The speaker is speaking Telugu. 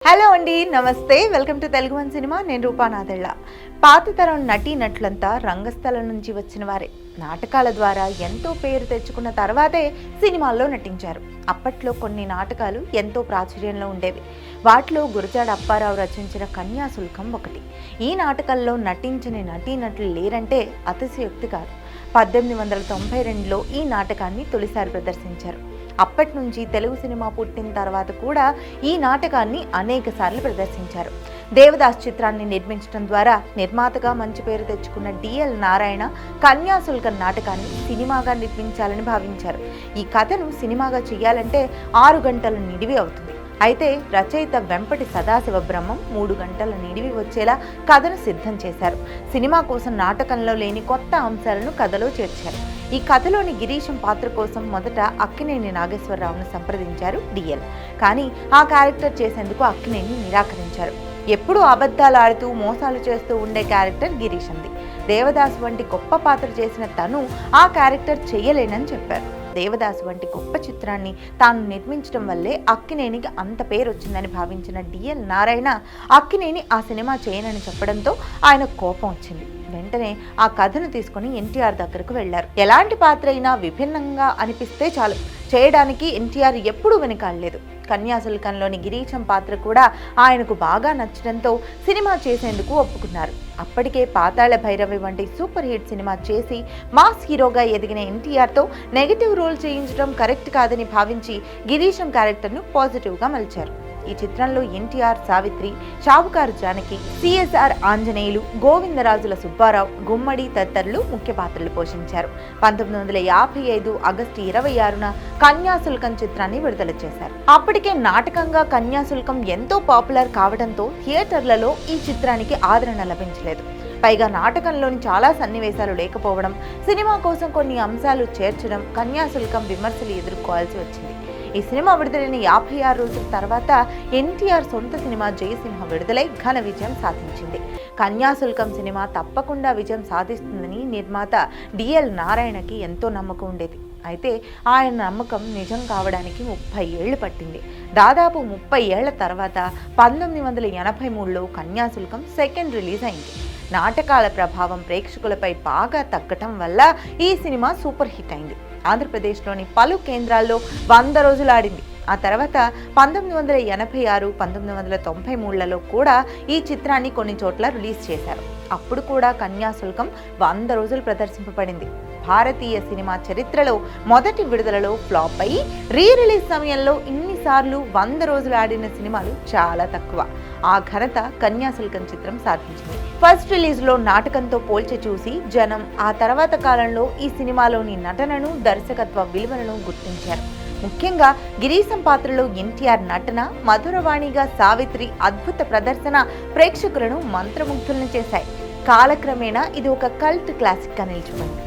హలో అండి, నమస్తే. Welcome to Telugu one cinema. నేను రూపానాథెళ్ళ. పాత తరం నటీనటులంతా రంగస్థలం నుంచి వచ్చిన వారే. నాటకాల ద్వారా ఎంతో పేరు తెచ్చుకున్న తర్వాతే సినిమాల్లో నటించారు. అప్పట్లో కొన్ని నాటకాలు ఎంతో ప్రాచుర్యంలో ఉండేవి. వాటిలో గురజాడ అప్పారావు రచించిన కన్యాశుల్కం ఒకటి. ఈ నాటకంలో నటించని నటీనటులు లేరంటే అతిశయోక్తి కాదు. 1892లో ఈ నాటకాన్ని తొలిసారి ప్రదర్శించారు. అప్పటి నుంచి తెలుగు సినిమా పుట్టిన తర్వాత కూడా ఈ నాటకాన్ని అనేక సార్లు ప్రదర్శించారు. దేవదాస్ చిత్రాన్ని నిర్మించడం ద్వారా నిర్మాతగా మంచి పేరు తెచ్చుకున్న డిఎల్ నారాయణ కన్యాశుల్కం నాటకాన్ని సినిమాగా నిర్మించాలని భావించారు. ఈ కథను సినిమాగా చేయాలంటే 6 గంటల నిడివి అవుతుంది. అయితే రచయిత వెంపటి సదాశివ బ్రహ్మం 3 గంటల నిడివి వచ్చేలా కథను సిద్ధం చేశారు. సినిమా కోసం నాటకంలో లేని కొత్త అంశాలను కథలో చేర్చారు. ఈ కథలోని గిరీశం పాత్ర కోసం మొదట అక్కినేని నాగేశ్వరరావును సంప్రదించారు డిఎల్. కానీ ఆ క్యారెక్టర్ చేసేందుకు అక్కినేని నిరాకరించారు. ఎప్పుడూ అబద్ధాలు ఆడుతూ మోసాలు చేస్తూ ఉండే క్యారెక్టర్ గిరీశంది. దేవదాస్ వంటి గొప్ప పాత్ర చేసిన తను ఆ క్యారెక్టర్ చేయలేనని చెప్పారు. దేవదాస్ వంటి గొప్ప చిత్రాన్ని తాను నిర్మించడం వల్లే అక్కినేనికి అంత పేరు వచ్చిందని భావించిన డిఎల్ నారాయణ అక్కినేని ఆ సినిమా చేయనని చెప్పడంతో ఆయన కోపం వచ్చింది. వెంటనే ఆ కథను తీసుకుని ఎన్టీఆర్ దగ్గరకు వెళ్లారు. ఎలాంటి పాత్ర అయినా విభిన్నంగా అనిపిస్తే చాలు, చేయడానికి ఎన్టీఆర్ ఎప్పుడూ వెనుకాడలేదు. కన్యాశుల్కంలోని గిరీశం పాత్ర కూడా ఆయనకు బాగా నచ్చడంతో సినిమా చేసేందుకు ఒప్పుకున్నారు. అప్పటికే పాతాళ భైరవి వంటి సూపర్ హిట్ సినిమా చేసి మాస్ హీరోగా ఎదిగిన ఎన్టీఆర్తో నెగిటివ్ రోల్ చేయించడం కరెక్ట్ కాదని భావించి గిరీశం క్యారెక్టర్ను పాజిటివ్గా మలిచారు. ఈ చిత్రంలో ఎన్టీఆర్, సావిత్రి, షావుకారు జానకి, సిఎస్ఆర్ ఆంజనేయులు, గోవిందరాజుల సుబ్బారావు, గుమ్మడి తదితరులు ముఖ్య పాత్రలు పోషించారు. 1955 ఆగస్టు 26న కన్యాశుల్కం చిత్రాన్ని విడుదల చేశారు. అప్పటికే నాటకంగా కన్యాశుల్కం ఎంతో పాపులర్ కావడంతో థియేటర్లలో ఈ చిత్రానికి ఆదరణ లభించలేదు. పైగా నాటకంలోని చాలా సన్నివేశాలు లేకపోవడం, సినిమా కోసం కొన్ని అంశాలు చేర్చడం కన్యాశుల్కం విమర్శలు ఎదుర్కోవాల్సి వచ్చింది. ఈ సినిమా విడుదలైన 56 రోజుల తర్వాత ఎన్టీఆర్ సొంత సినిమా జయసింహ విడుదలై ఘన విజయం సాధించింది. కన్యాశుల్కం సినిమా తప్పకుండా విజయం సాధిస్తుందని నిర్మాత డిఎల్ నారాయణకి ఎంతో నమ్మకం ఉండేది. అయితే ఆయన నమ్మకం నిజం కావడానికి 30 ఏళ్లు పట్టింది. దాదాపు 30 ఏళ్ల తర్వాత 1983లో కన్యాశుల్కం సెకండ్ రిలీజ్ అయింది. నాటకాల ప్రభావం ప్రేక్షకులపై బాగా తగ్గటం వల్ల ఈ సినిమా సూపర్ హిట్ అయింది. ఆంధ్రప్రదేశ్లోని పలు కేంద్రాల్లో 100 రోజులు ఆడింది. ఆ తర్వాత 1986, 1993లలో కూడా ఈ చిత్రాన్ని కొన్ని చోట్ల రిలీజ్ చేశారు. అప్పుడు కూడా కన్యాశుల్కం 100 రోజులు ప్రదర్శింపబడింది. భారతీయ సినిమా చరిత్రలో మొదటి విడుదలలో ఫ్లాప్ అయ్యి రీ రిలీజ్ సమయంలో ఇన్నిసార్లు 100 రోజులు ఆడిన సినిమాలు చాలా తక్కువ. ఆ ఘనత కన్యాశుల్కం చిత్రం సాధించింది. ఫస్ట్ రిలీజ్లో నాటకంతో పోల్చి చూసి జనం ఆ తర్వాత కాలంలో ఈ సినిమాలోని నటనను, దర్శకత్వ విలువలను గుర్తించారు. ముఖ్యంగా గిరీశం పాత్రలో ఎన్టీఆర్ నటన, మధురవాణిగా సావిత్రి అద్భుత ప్రదర్శన ప్రేక్షకులను మంత్రముగ్ధులను చేశాయి. కాలక్రమేణా ఇది ఒక కల్ట్ క్లాసిక్గా నిలిచిపోయింది.